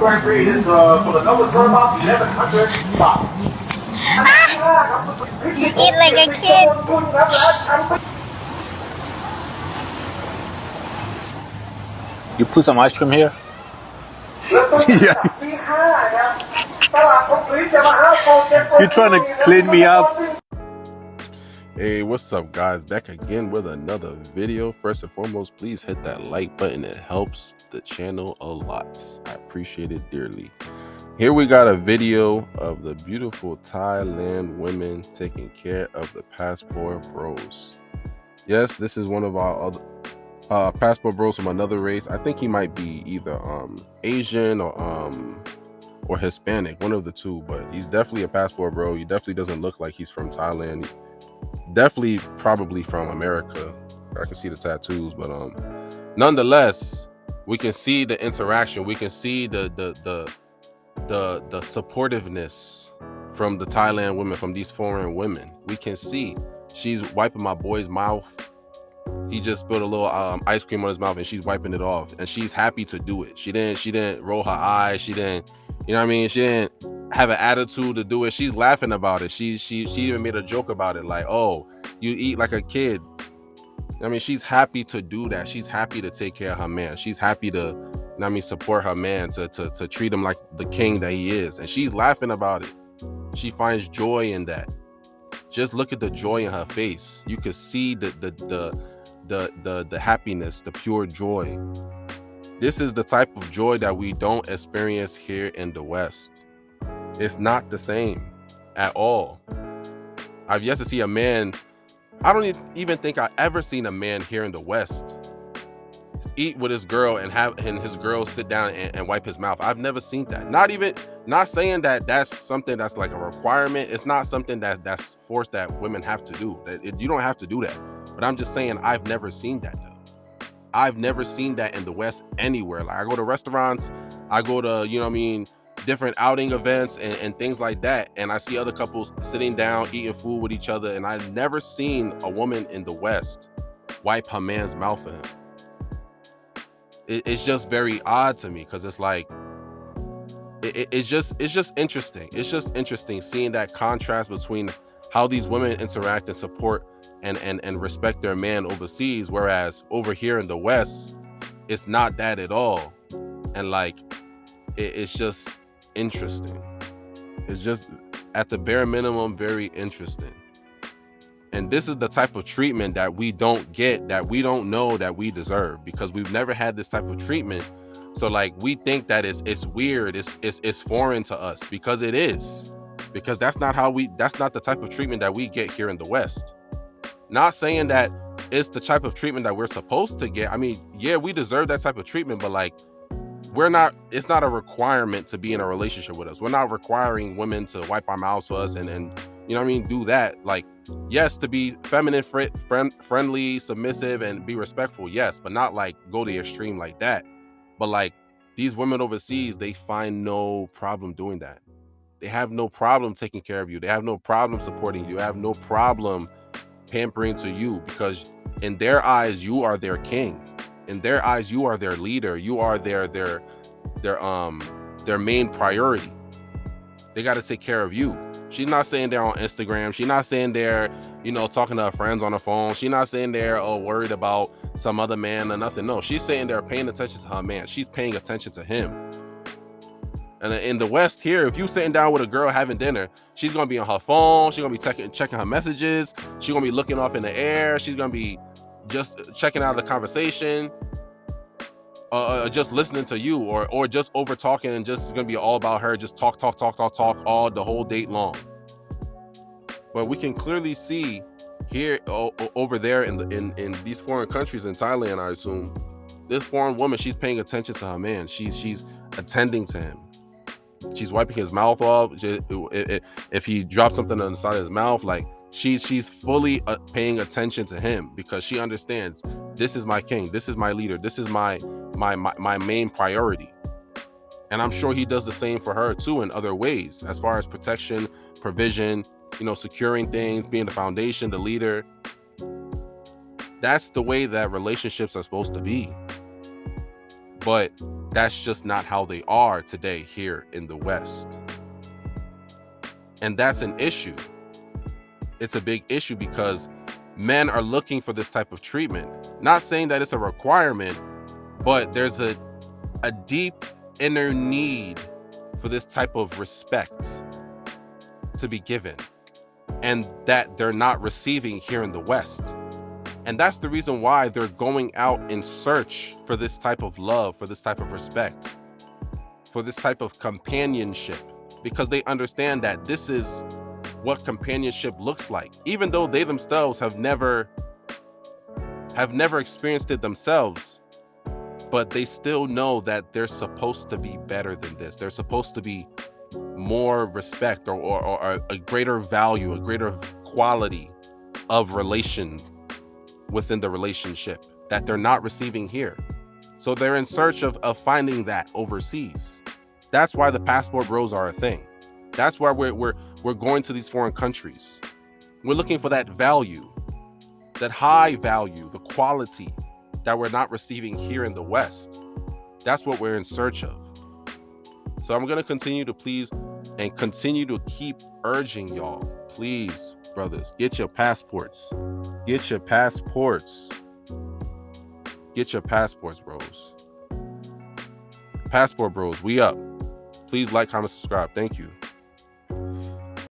You eat like a kid. You put some ice cream here? Yeah. You trying to clean me up? Hey, what's up, guys? Back again with another video. First and foremost, please hit that like button. It helps the channel a lot. I appreciate it dearly. Here we got a video of the beautiful Thailand women taking care of the passport bros. Yes, this is one of our other passport bros from another race. I think he might be either Asian or Hispanic, one of the two, but he's definitely a passport bro. He definitely doesn't look like he's from Thailand. Definitely probably from America. I can see the tattoos, but nonetheless, we can see the interaction. We can see the supportiveness from the Thailand women, from these foreign women. We can see she's wiping my boy's mouth. He just spilled a little ice cream on his mouth and she's wiping it off, and she's happy to do it. She didn't roll her eyes. She didn't, you know what I mean? She didn't have an attitude to do it. She's laughing about it. She even made a joke about it, like, oh, you eat like a kid. I mean, she's happy to do that. She's happy to take care of her man. She's happy to, you know what I mean, support her man, to treat him like the king that he is. And she's laughing about it. She finds joy in that. Just look at the joy in her face. You could see the happiness, the pure joy. This is the type of joy that we don't experience here in the West. It's not the same at all. I've yet to see a man, I don't even think I've ever seen a man here in the West eat with his girl and his girl sit down and wipe his mouth. I've never seen that. Not saying that that's something that's like a requirement. It's not something that's forced that women have to do. You don't have to do that. But I'm just saying, I've never seen that though. I've never seen that in the West anywhere. Like, I go to restaurants, I go to, you know what I mean, different outing events and things like that, and I see other couples sitting down eating food with each other, and I've never seen a woman in the West wipe her man's mouth for him. It's just very odd to me, because it's like it's just interesting. It's just interesting seeing that contrast between how these women interact and support and respect their man overseas, whereas over here in the West, it's not that at all. And like, it's just interesting. It's just, at the bare minimum, very interesting. And this is the type of treatment that we don't get, that we don't know that we deserve, because we've never had this type of treatment. So like, we think that it's weird, it's foreign to us, because it is, because that's not the type of treatment that we get here in the West. Not saying that it's the type of treatment that we're supposed to get. I mean, yeah, we deserve that type of treatment, but like, it's not a requirement to be in a relationship with us. We're not requiring women to wipe our mouths for us and you know what I mean, do that. Like, yes, to be feminine, friendly, submissive, and be respectful, yes, but not like go to the extreme like that. But like, these women overseas, they find no problem doing that. They have no problem taking care of you. They have no problem supporting you. They have no problem pampering to you, because in their eyes, you are their king. In their eyes, you are their leader. You are their main priority. They got to take care of you. She's not sitting there on Instagram. She's not sitting there, you know, talking to her friends on the phone. She's not sitting there, worried about some other man or nothing. No, she's sitting there paying attention to her man. She's paying attention to him. And in the West here, if you sitting down with a girl having dinner, she's gonna be on her phone. She's gonna be checking her messages. She's gonna be looking off in the air. She's gonna be just checking out the conversation, just listening to you, or just over talking, and just gonna be all about her. Just talk all the whole date long. But we can clearly see here, over there in these foreign countries, in Thailand, I assume, this foreign woman, she's paying attention to her man. She's attending to him. She's wiping his mouth off. If he drops something on the side of his mouth, like, she's fully paying attention to him, because she understands, this is my king, this is my leader, this is my main priority. And I'm sure he does the same for her too, in other ways, as far as protection, provision, you know, securing things, being the foundation, the leader. That's the way that relationships are supposed to be. But that's just not how they are today here in the West. And that's an issue. It's a big issue because men are looking for this type of treatment. Not saying that it's a requirement, but there's a deep inner need for this type of respect to be given, and that they're not receiving here in the West. And that's the reason why they're going out in search for this type of love, for this type of respect, for this type of companionship, because they understand that this is what companionship looks like, even though they themselves have never experienced it themselves. But they still know that they're supposed to be better than this. They're supposed to be more respect or a greater value, a greater quality of relation within the relationship that they're not receiving here. So they're in search of finding that overseas. That's why the passport bros are a thing. That's why we're going to these foreign countries. We're looking for that value, that high value, the quality that we're not receiving here in the West. That's what we're in search of. So I'm going to continue to please and continue to keep urging y'all, please, brothers, get your passports. Get your passports. Get your passports, bros. Passport bros, we up. Please like, comment, subscribe. Thank you.